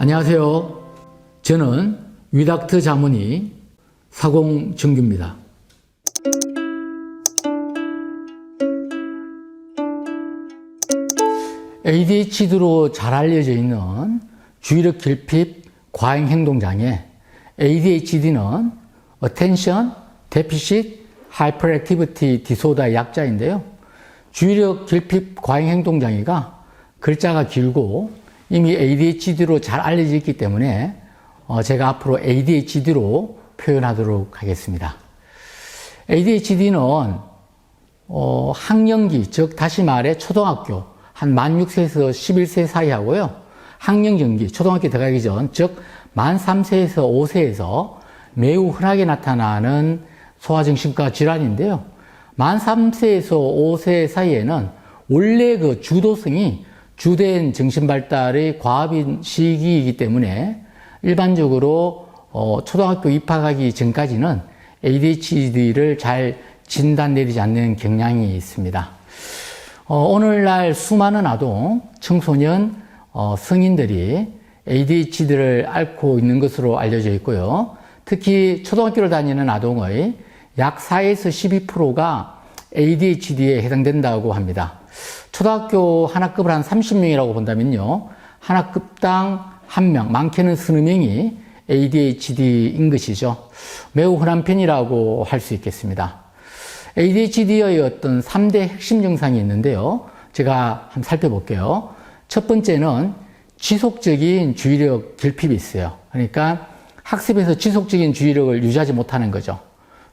안녕하세요. 저는 위닥터 자문의 사공정규입니다. ADHD로 잘 알려져 있는 주의력 결핍 과잉 행동장애 ADHD는 Attention Deficit Hyperactivity Disorder의 약자인데요. 주의력 결핍 과잉 행동장애가 글자가 길고 이미 ADHD로 잘 알려져 있기 때문에 제가 앞으로 ADHD로 표현하도록 하겠습니다. ADHD는 학령기, 즉 다시 말해 초등학교 한 만 6세에서 11세 사이 하고요. 학령전기, 초등학교 들어가기 전, 즉 만 3세에서 5세에서 매우 흔하게 나타나는 소아정신과 질환인데요. 만 3세에서 5세 사이에는 원래 그 주도성이 주된 정신발달의 과합인 시기이기 때문에 일반적으로 초등학교 입학하기 전까지는 ADHD를 잘 진단 내리지 않는 경향이 있습니다. 오늘날 수많은 아동, 청소년, 성인들이 ADHD를 앓고 있는 것으로 알려져 있고요. 특히 초등학교를 다니는 아동의 약 4에서 12%가 ADHD에 해당된다고 합니다. 초등학교 한 학급을 한 30명이라고 본다면요. 한 학급당 1명, 많게는 서너 명이 ADHD인 것이죠. 매우 흔한 편이라고 할 수 있겠습니다. ADHD의 어떤 3대 핵심 증상이 있는데요. 제가 한번 살펴볼게요. 첫 번째는 지속적인 주의력 결핍이 있어요. 그러니까 학습에서 지속적인 주의력을 유지하지 못하는 거죠.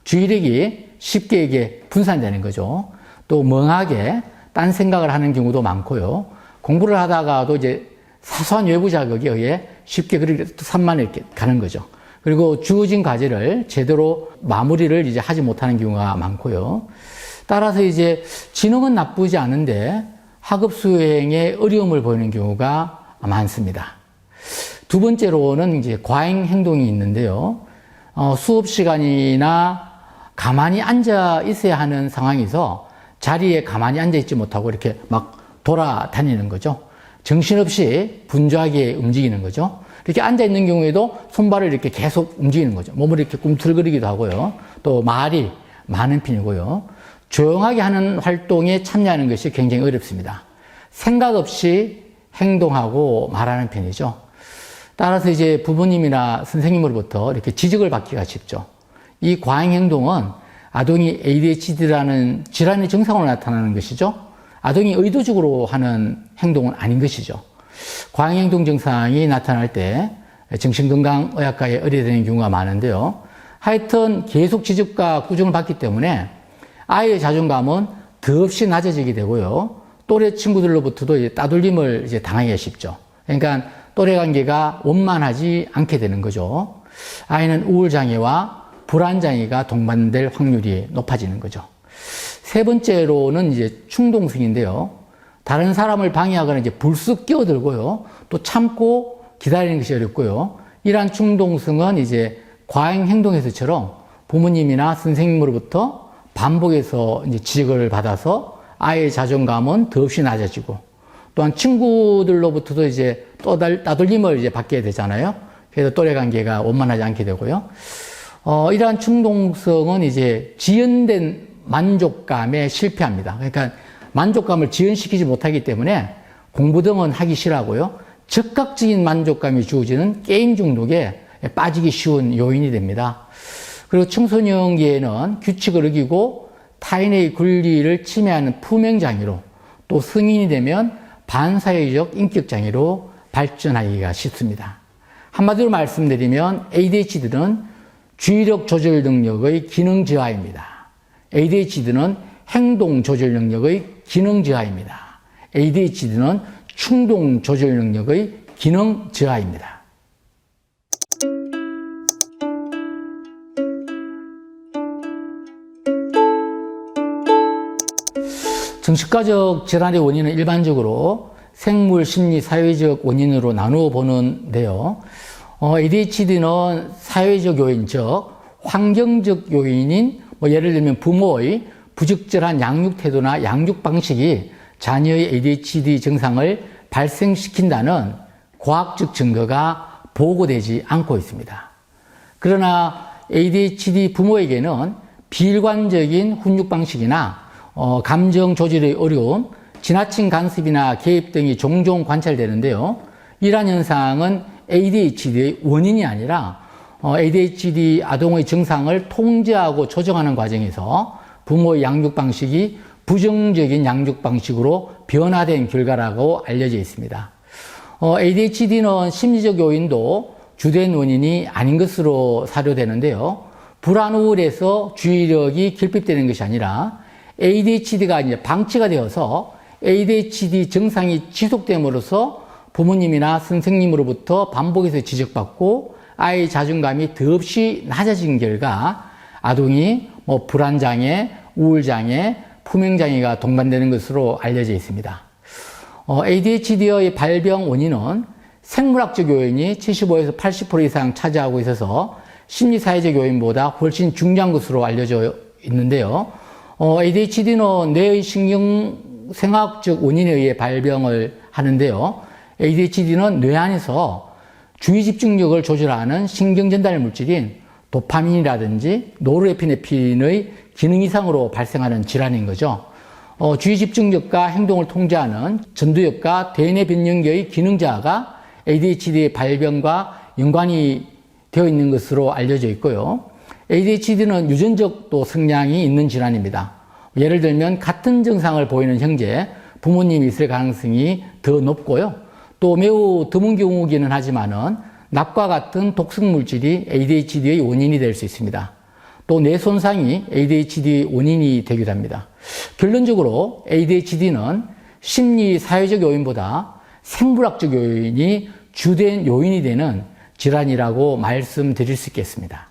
주의력이 쉽게 이게 분산되는 거죠. 또 멍하게 딴 생각을 하는 경우도 많고요. 공부를 하다가도 이제 사소한 외부 자극에 의해 쉽게 그렇게 또 산만히 이렇게 가는 거죠. 그리고 주어진 과제를 제대로 마무리를 이제 하지 못하는 경우가 많고요. 따라서 이제 지능은 나쁘지 않은데 학업 수행에 어려움을 보이는 경우가 많습니다. 두 번째로는 이제 과잉 행동이 있는데요. 수업 시간이나 가만히 앉아 있어야 하는 상황에서 자리에 가만히 앉아 있지 못하고 이렇게 막 돌아다니는 거죠. 정신없이 분주하게 움직이는 거죠. 이렇게 앉아 있는 경우에도 손발을 이렇게 계속 움직이는 거죠. 몸을 이렇게 꿈틀거리기도 하고요. 또 말이 많은 편이고요. 조용하게 하는 활동에 참여하는 것이 굉장히 어렵습니다. 생각 없이 행동하고 말하는 편이죠. 따라서 이제 부모님이나 선생님으로부터 이렇게 지적을 받기가 쉽죠. 이 과잉 행동은 아동이 ADHD라는 질환의 증상으로 나타나는 것이죠. 아동이 의도적으로 하는 행동은 아닌 것이죠. 과잉행동 증상이 나타날 때 정신건강의학과에 의뢰되는 경우가 많은데요. 하여튼 계속 지적과 꾸중을 받기 때문에 아이의 자존감은 더없이 낮아지게 되고요. 또래 친구들로부터도 이제 따돌림을 이제 당하기가 쉽죠. 그러니까 또래 관계가 원만하지 않게 되는 거죠. 아이는 우울장애와 불안장애가 동반될 확률이 높아지는 거죠. 세 번째로는 이제 충동성인데요. 다른 사람을 방해하거나 이제 불쑥 끼어들고요. 또 참고 기다리는 것이 어렵고요. 이러한 충동성은 이제 과잉 행동에서처럼 부모님이나 선생님으로부터 반복해서 이제 지적을 받아서 아이의 자존감은 더없이 낮아지고 또한 친구들로부터도 이제 따돌림을 이제 받게 되잖아요. 그래서 또래 관계가 원만하지 않게 되고요. 이러한 충동성은 이제 지연된 만족감에 실패합니다. 그러니까 만족감을 지연시키지 못하기 때문에 공부 등은 하기 싫어하고요. 즉각적인 만족감이 주어지는 게임 중독에 빠지기 쉬운 요인이 됩니다. 그리고 청소년기에는 규칙을 어기고 타인의 권리를 침해하는 품행장애로 또 성인이 되면 반사회적 인격장애로 발전하기가 쉽습니다. 한마디로 말씀드리면 ADHD는 주의력 조절 능력의 기능 저하입니다. ADHD는 행동 조절 능력의 기능 저하입니다. ADHD는 충동 조절 능력의 기능 저하입니다. 정신과적 질환의 원인은 일반적으로 생물, 심리, 사회적 원인으로 나누어 보는데요. ADHD는 사회적 요인, 즉 환경적 요인인 예를 들면 부모의 부적절한 양육 태도나 양육 방식이 자녀의 ADHD 증상을 발생시킨다는 과학적 증거가 보고되지 않고 있습니다. 그러나 ADHD 부모에게는 비일관적인 훈육 방식이나 감정 조절의 어려움, 지나친 간섭이나 개입 등이 종종 관찰되는데요. 이러한 현상은 ADHD의 원인이 아니라 ADHD 아동의 증상을 통제하고 조정하는 과정에서 부모의 양육 방식이 부정적인 양육 방식으로 변화된 결과라고 알려져 있습니다. ADHD는 심리적 요인도 주된 원인이 아닌 것으로 사료되는데요. 불안, 우울에서 주의력이 결핍되는 것이 아니라 ADHD가 이제 방치가 되어서 ADHD 증상이 지속됨으로써 부모님이나 선생님으로부터 반복해서 지적받고 아이의 자존감이 더없이 낮아진 결과 아동이 불안장애, 우울장애, 품행장애가 동반되는 것으로 알려져 있습니다. ADHD의 발병 원인은 생물학적 요인이 75에서 80% 이상 차지하고 있어서 심리사회적 요인보다 훨씬 중요한 것으로 알려져 있는데요. ADHD는 뇌의 신경생학적 원인에 의해 발병을 하는데요. ADHD는 뇌 안에서 주의 집중력을 조절하는 신경전달 물질인 도파민이라든지 노르에피네핀의 기능 이상으로 발생하는 질환인 거죠. 주의 집중력과 행동을 통제하는 전두엽과 대뇌 변연계의 기능 저하가 ADHD의 발병과 연관이 되어 있는 것으로 알려져 있고요. ADHD는 유전적 또 성향이 있는 질환입니다. 예를 들면 같은 증상을 보이는 형제, 부모님이 있을 가능성이 더 높고요. 또 매우 드문 경우기는 하지만은 납과 같은 독성 물질이 ADHD의 원인이 될 수 있습니다. 또 뇌 손상이 ADHD 원인이 되기도 합니다. 결론적으로 ADHD는 심리 사회적 요인보다 생물학적 요인이 주된 요인이 되는 질환이라고 말씀드릴 수 있겠습니다.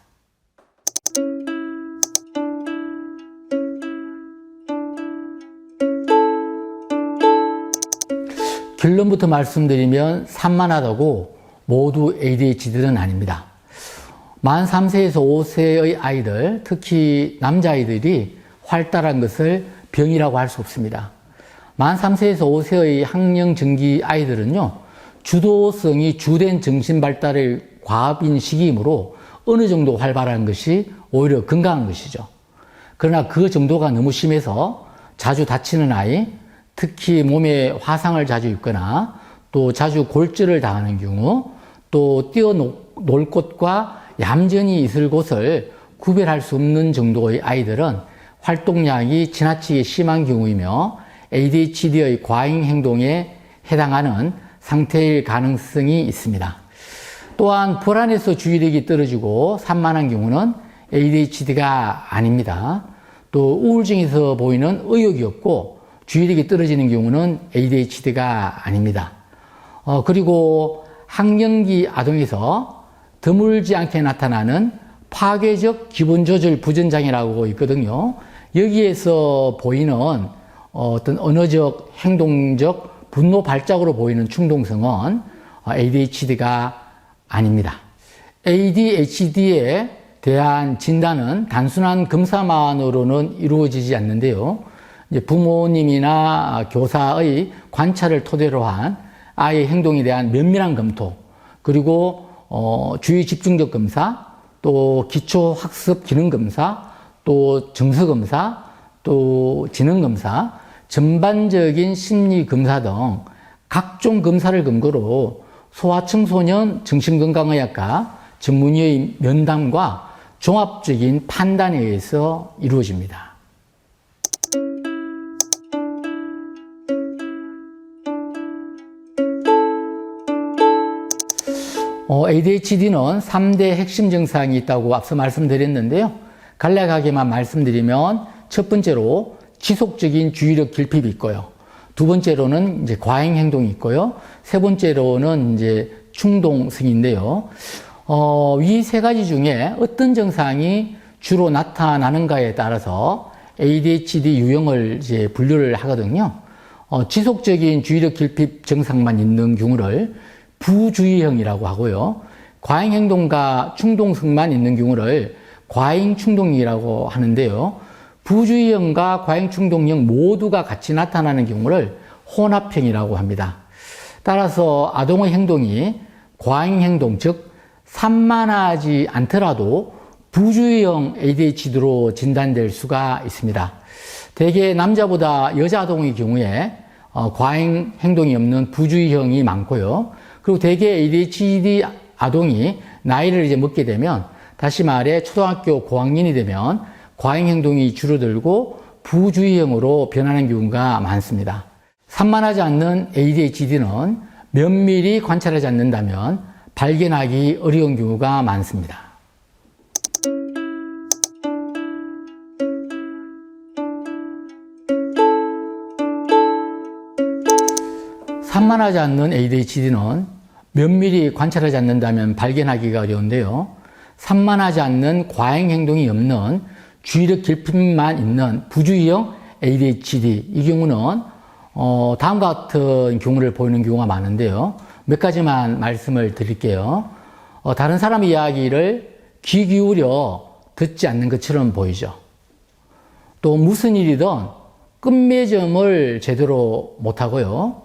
결론부터 말씀드리면 산만하다고 모두 ADHD는 아닙니다. 만 3세에서 5세의 아이들, 특히 남자아이들이 활달한 것을 병이라고 할 수 없습니다. 만 3세에서 5세의 학령 전기 아이들은요, 주도성이 주된 정신 발달의 과합인 시기이므로 어느 정도 활발한 것이 오히려 건강한 것이죠. 그러나 그 정도가 너무 심해서 자주 다치는 아이, 특히 몸에 화상을 자주 입거나 또 자주 골절을 당하는 경우, 또 뛰어놀 곳과 얌전히 있을 곳을 구별할 수 없는 정도의 아이들은 활동량이 지나치게 심한 경우이며 ADHD의 과잉 행동에 해당하는 상태일 가능성이 있습니다. 또한 불안해서 주의력이 떨어지고 산만한 경우는 ADHD가 아닙니다. 또 우울증에서 보이는 의욕이 없고 주의력이 떨어지는 경우는 ADHD가 아닙니다. 그리고 학령기 아동에서 드물지 않게 나타나는 파괴적 기분조절 부전장애라고 있거든요. 여기에서 보이는 어떤 언어적, 행동적, 분노 발작으로 보이는 충동성은 ADHD가 아닙니다. ADHD에 대한 진단은 단순한 검사만으로는 이루어지지 않는데요. 이제 부모님이나 교사의 관찰을 토대로 한 아이의 행동에 대한 면밀한 검토, 그리고 주의 집중력 검사, 또 기초 학습 기능 검사, 또 정서 검사, 또 지능 검사, 전반적인 심리 검사 등 각종 검사를 근거로 소아청소년 정신건강의학과 전문의의 면담과 종합적인 판단에 의해서 이루어집니다. ADHD는 3대 핵심 증상이 있다고 앞서 말씀드렸는데요. 간략하게만 말씀드리면 첫 번째로 지속적인 주의력 결핍이 있고요. 두 번째로는 이제 과잉 행동이 있고요. 세 번째로는 이제 충동성인데요. 위 세 가지 중에 어떤 증상이 주로 나타나는가에 따라서 ADHD 유형을 이제 분류를 하거든요. 지속적인 주의력 결핍 증상만 있는 경우를 부주의형이라고 하고요. 과잉 행동과 충동성만 있는 경우를 과잉 충동이라고 하는데요. 부주의형과 과잉 충동형 모두가 같이 나타나는 경우를 혼합형이라고 합니다. 따라서 아동의 행동이 과잉 행동, 즉 산만하지 않더라도 부주의형 ADHD로 진단될 수가 있습니다. 대개 남자보다 여자 아동의 경우에 과잉 행동이 없는 부주의형이 많고요. 그리고 대개 ADHD 아동이 나이를 이제 먹게 되면, 다시 말해 초등학교 고학년이 되면 과잉 행동이 줄어들고 부주의형으로 변하는 경우가 많습니다. 산만하지 않는 ADHD는 면밀히 관찰하지 않는다면 발견하기 어려운 경우가 많습니다. 산만하지 않는 ADHD는 면밀히 관찰하지 않는다면 발견하기가 어려운데요. 산만하지 않는 과잉 행동이 없는 주의력 결핍만 있는 부주의형 ADHD, 이 경우는 다음과 같은 경우를 보이는 경우가 많은데요. 몇 가지만 말씀을 드릴게요. 다른 사람의 이야기를 귀 기울여 듣지 않는 것처럼 보이죠. 또 무슨 일이든 끝맺음을 제대로 못하고요.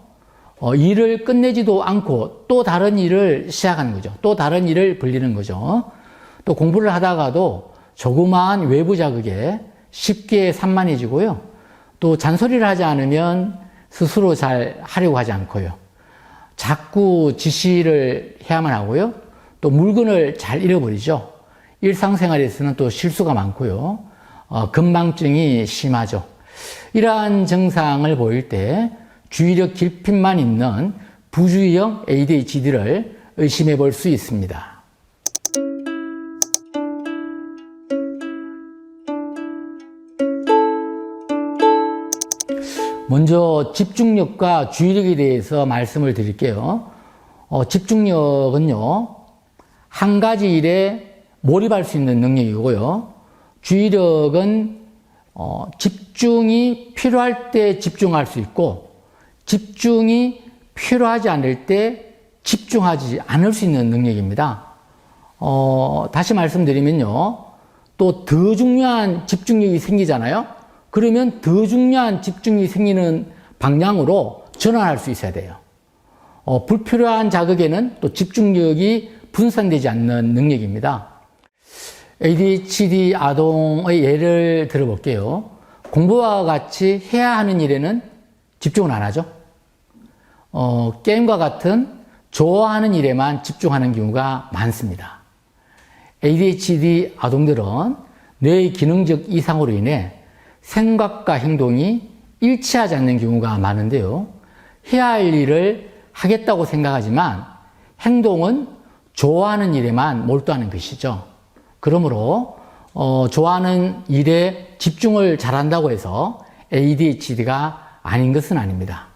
일을 끝내지도 않고 또 다른 일을 시작하는 거죠. 또 다른 일을 벌리는 거죠. 또 공부를 하다가도 조그마한 외부 자극에 쉽게 산만해지고요. 또 잔소리를 하지 않으면 스스로 잘 하려고 하지 않고요. 자꾸 지시를 해야만 하고요. 또 물건을 잘 잃어버리죠. 일상생활에서는 또 실수가 많고요. 건망증이 심하죠. 이러한 증상을 보일 때 주의력 결핍만 있는 부주의형 ADHD를 의심해 볼 수 있습니다. 먼저 집중력과 주의력에 대해서 말씀을 드릴게요. 집중력은요, 한 가지 일에 몰입할 수 있는 능력이고요. 주의력은 집중이 필요할 때 집중할 수 있고, 집중이 필요하지 않을 때 집중하지 않을 수 있는 능력입니다. 다시 말씀드리면요, 또 더 중요한 집중력이 생기잖아요. 그러면 더 중요한 집중력이 생기는 방향으로 전환할 수 있어야 돼요. 불필요한 자극에는 또 집중력이 분산되지 않는 능력입니다. ADHD 아동의 예를 들어볼게요. 공부와 같이 해야 하는 일에는 집중을 안 하죠. 게임과 같은 좋아하는 일에만 집중하는 경우가 많습니다. ADHD 아동들은 뇌의 기능적 이상으로 인해 생각과 행동이 일치하지 않는 경우가 많은데요. 해야 할 일을 하겠다고 생각하지만 행동은 좋아하는 일에만 몰두하는 것이죠. 그러므로 좋아하는 일에 집중을 잘한다고 해서 ADHD가 아닌 것은 아닙니다.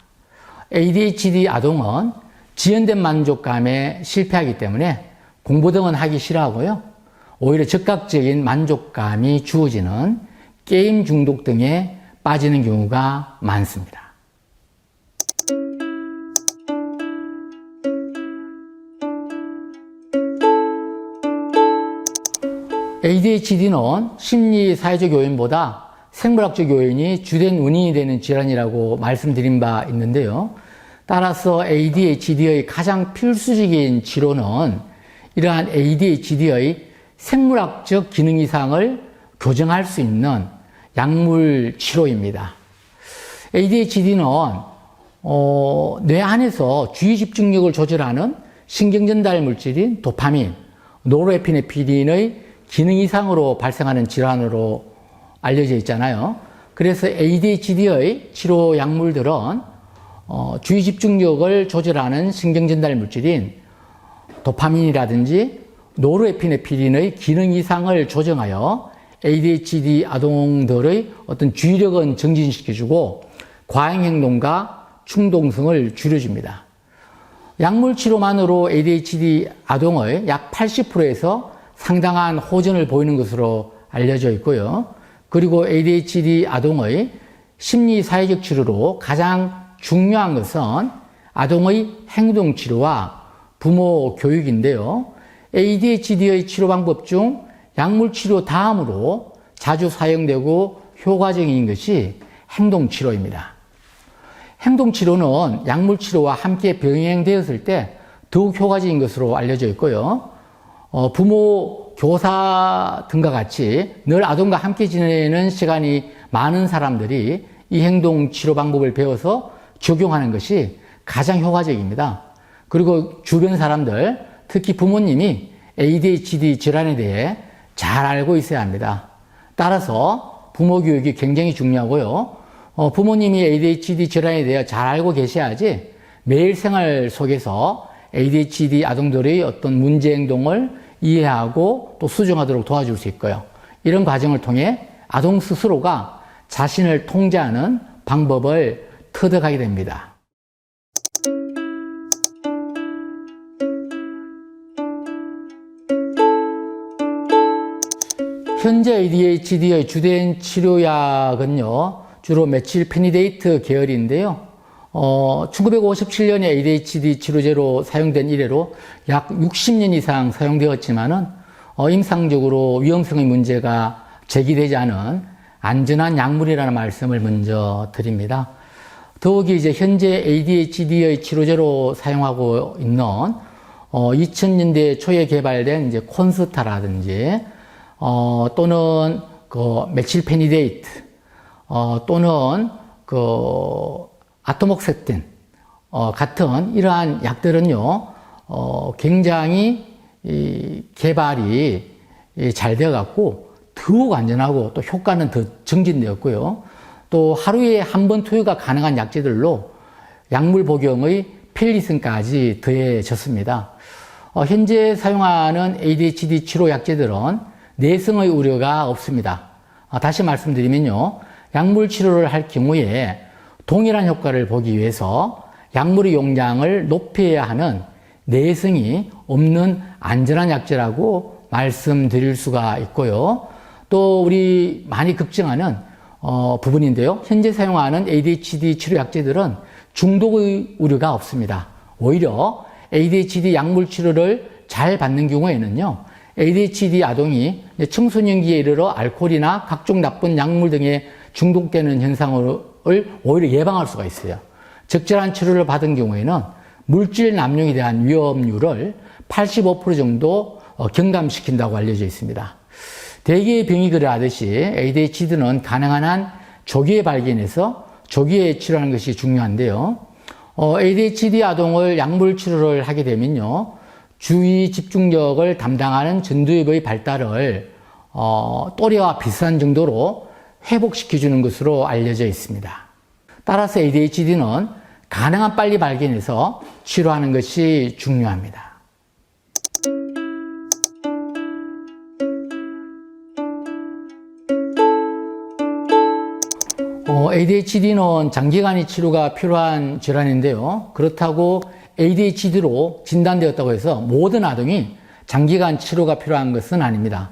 ADHD 아동은 지연된 만족감에 실패하기 때문에 공부 등은 하기 싫어하고요. 오히려 즉각적인 만족감이 주어지는 게임 중독 등에 빠지는 경우가 많습니다. ADHD는 심리 사회적 요인보다 생물학적 요인이 주된 원인이 되는 질환이라고 말씀드린 바 있는데요. 따라서 ADHD의 가장 필수적인 치료는 이러한 ADHD의 생물학적 기능 이상을 교정할 수 있는 약물 치료입니다. ADHD는 뇌 안에서 주의 집중력을 조절하는 신경전달 물질인 도파민, 노르에피네프린의 기능 이상으로 발생하는 질환으로 알려져 있잖아요. 그래서 ADHD의 치료 약물들은 주의 집중력을 조절하는 신경전달 물질인 도파민이라든지 노르에피네프린의 기능 이상을 조정하여 ADHD 아동들의 어떤 주의력은 정진시켜주고 과잉 행동과 충동성을 줄여줍니다. 약물 치료만으로 ADHD 아동의 약 80%에서 상당한 호전을 보이는 것으로 알려져 있고요. 그리고 ADHD 아동의 심리 사회적 치료로 가장 중요한 것은 아동의 행동 치료와 부모 교육인데요. ADHD의 치료 방법 중 약물 치료 다음으로 자주 사용되고 효과적인 것이 행동 치료입니다. 행동치료는 약물치료와 함께 병행되었을 때 더욱 효과적인 것으로 알려져 있고요. 부모, 교사 등과 같이 늘 아동과 함께 지내는 시간이 많은 사람들이 이 행동치료 방법을 배워서 적용하는 것이 가장 효과적입니다. 그리고 주변 사람들, 특히 부모님이 ADHD 질환에 대해 잘 알고 있어야 합니다. 따라서 부모 교육이 굉장히 중요하고요. 부모님이 ADHD 질환에 대해 잘 알고 계셔야지 매일 생활 속에서 ADHD 아동들의 어떤 문제 행동을 이해하고 또 수정하도록 도와줄 수 있고요. 이런 과정을 통해 아동 스스로가 자신을 통제하는 방법을 터득하게 됩니다. 현재 ADHD의 주된 치료약은요, 주로 메칠페니데이트 계열인데요. 1957년에 ADHD 치료제로 사용된 이래로 약 60년 이상 사용되었지만은, 임상적으로 위험성의 문제가 제기되지 않은 안전한 약물이라는 말씀을 먼저 드립니다. 더욱이 이제 현재 ADHD의 치료제로 사용하고 있는, 2000년대 초에 개발된 이제 콘스타라든지, 또는 메칠페니데이트, 또는 아토목세틴 같은 이러한 약들은요, 굉장히 개발이 잘 되어갖고 더욱 안전하고 또 효과는 더 증진되었고요. 또 하루에 한 번 투여가 가능한 약제들로 약물 복용의 편리성까지 더해졌습니다. 현재 사용하는 ADHD 치료 약제들은 내성의 우려가 없습니다. 다시 말씀드리면요, 약물 치료를 할 경우에 동일한 효과를 보기 위해서 약물의 용량을 높여야 하는 내성이 없는 안전한 약제라고 말씀드릴 수가 있고요. 또 우리 많이 걱정하는 부분인데요. 현재 사용하는 ADHD 치료 약제들은 중독의 우려가 없습니다. 오히려 ADHD 약물 치료를 잘 받는 경우에는요, ADHD 아동이 청소년기에 이르러 알코올이나 각종 나쁜 약물 등에 중독되는 현상을 오히려 예방할 수가 있어요. 적절한 치료를 받은 경우에는 물질 남용에 대한 위험률을 85% 정도 경감시킨다고 알려져 있습니다. 대개의 병이 그러하듯이 ADHD는 가능한 한 조기에 발견해서 조기에 치료하는 것이 중요한데요. ADHD 아동을 약물 치료를 하게 되면요, 주의 집중력을 담당하는 전두엽의 발달을 또래와 비슷한 정도로 회복시켜주는 것으로 알려져 있습니다. 따라서 ADHD는 가능한 빨리 발견해서 치료하는 것이 중요합니다. ADHD는 장기간의 치료가 필요한 질환인데요. 그렇다고 ADHD로 진단되었다고 해서 모든 아동이 장기간 치료가 필요한 것은 아닙니다.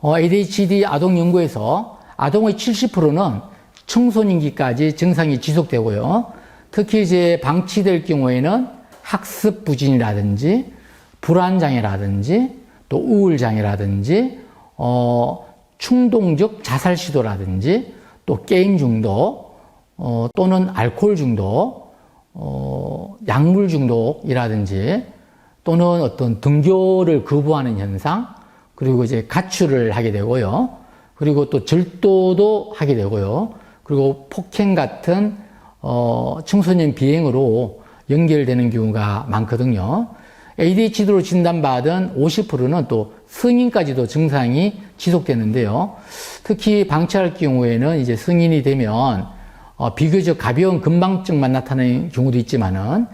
ADHD 아동 연구에서 아동의 70%는 청소년기까지 증상이 지속되고요. 특히 이제 방치될 경우에는 학습 부진이라든지 불안장애라든지 또 우울장애라든지 충동적 자살 시도라든지 또 게임 중독 또는 알코올 중독 약물 중독이라든지 또는 어떤 등교를 거부하는 현상, 그리고 이제 가출을 하게 되고요. 그리고 또 절도도 하게 되고요. 그리고 폭행 같은 청소년 비행으로 연결되는 경우가 많거든요. ADHD로 진단받은 50%는 또 성인까지도 증상이 지속되는데요. 특히 방치할 경우에는 이제 성인이 되면 비교적 가벼운 건망증만 나타나는 경우도 있지만은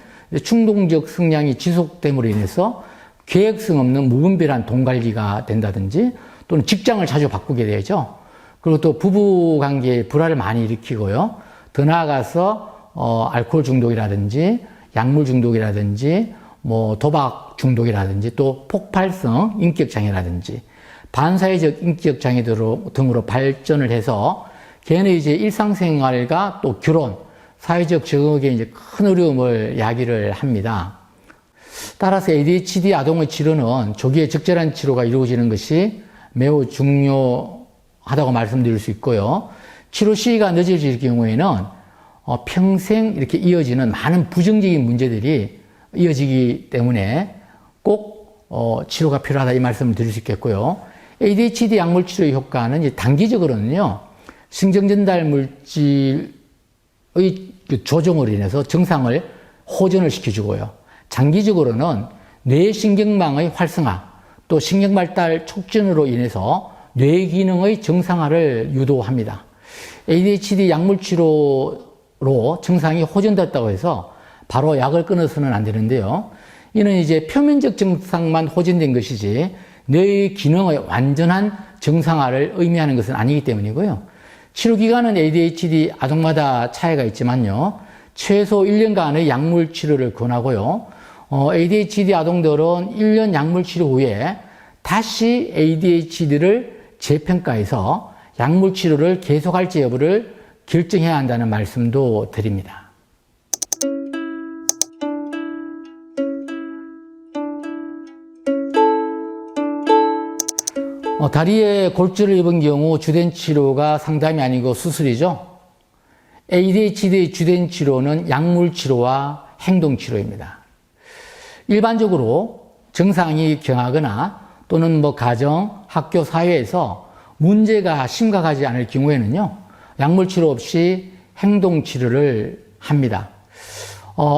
충동적 성향이 지속됨으로 인해서 계획성 없는 무분별한 돈 관리가 된다든지 또는 직장을 자주 바꾸게 되죠. 그리고 또 부부 관계에 불화를 많이 일으키고요. 더 나아가서 알코올 중독이라든지 약물 중독이라든지 뭐 도박 중독이라든지 또 폭발성 인격 장애라든지 반사회적 인격 장애 등으로 발전을 해서 걔는 이제 일상생활과 또 결혼, 사회적 적응에 이제 큰 어려움을 야기를 합니다. 따라서 ADHD 아동의 치료는 조기에 적절한 치료가 이루어지는 것이 매우 중요하다고 말씀드릴 수 있고요. 치료 시기가 늦어질 경우에는 평생 이렇게 이어지는 많은 부정적인 문제들이 이어지기 때문에 꼭 치료가 필요하다 이 말씀을 드릴 수 있겠고요. ADHD 약물 치료의 효과는 이제 단기적으로는요, 신경전달 물질의 조정으로 인해서 정상을 호전을 시켜주고요. 장기적으로는 뇌신경망의 활성화, 또 신경발달 촉진으로 인해서 뇌 기능의 정상화를 유도합니다. ADHD 약물 치료로 증상이 호전됐다고 해서 바로 약을 끊어서는 안 되는데요. 이는 이제 표면적 증상만 호전된 것이지 뇌의 기능의 완전한 정상화를 의미하는 것은 아니기 때문이고요. 치료 기간은 ADHD 아동마다 차이가 있지만요. 최소 1년간의 약물 치료를 권하고요. ADHD 아동들은 1년 약물 치료 후에 다시 ADHD를 재평가해서 약물 치료를 계속할지 여부를 결정해야 한다는 말씀도 드립니다. 다리에 골절을 입은 경우 주된 치료가 상담이 아니고 수술이죠. ADHD의 주된 치료는 약물 치료와 행동 치료입니다. 일반적으로 증상이 경하거나 또는 가정, 학교, 사회에서 문제가 심각하지 않을 경우에는요, 약물 치료 없이 행동 치료를 합니다.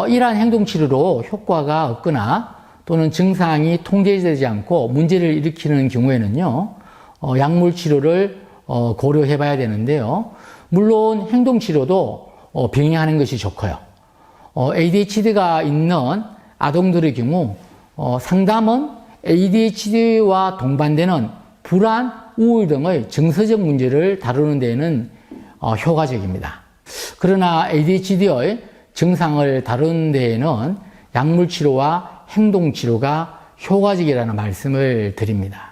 이러한 행동 치료로 효과가 없거나 또는 증상이 통제되지 않고 문제를 일으키는 경우에는요, 약물 치료를 고려해 봐야 되는데요. 물론 행동 치료도 병행하는 것이 좋고요. ADHD가 있는 아동들의 경우 상담은 ADHD와 동반되는 불안, 우울 등의 정서적 문제를 다루는 데에는 효과적입니다. 그러나 ADHD의 증상을 다루는 데에는 약물 치료와 행동 치료가 효과적이라는 말씀을 드립니다.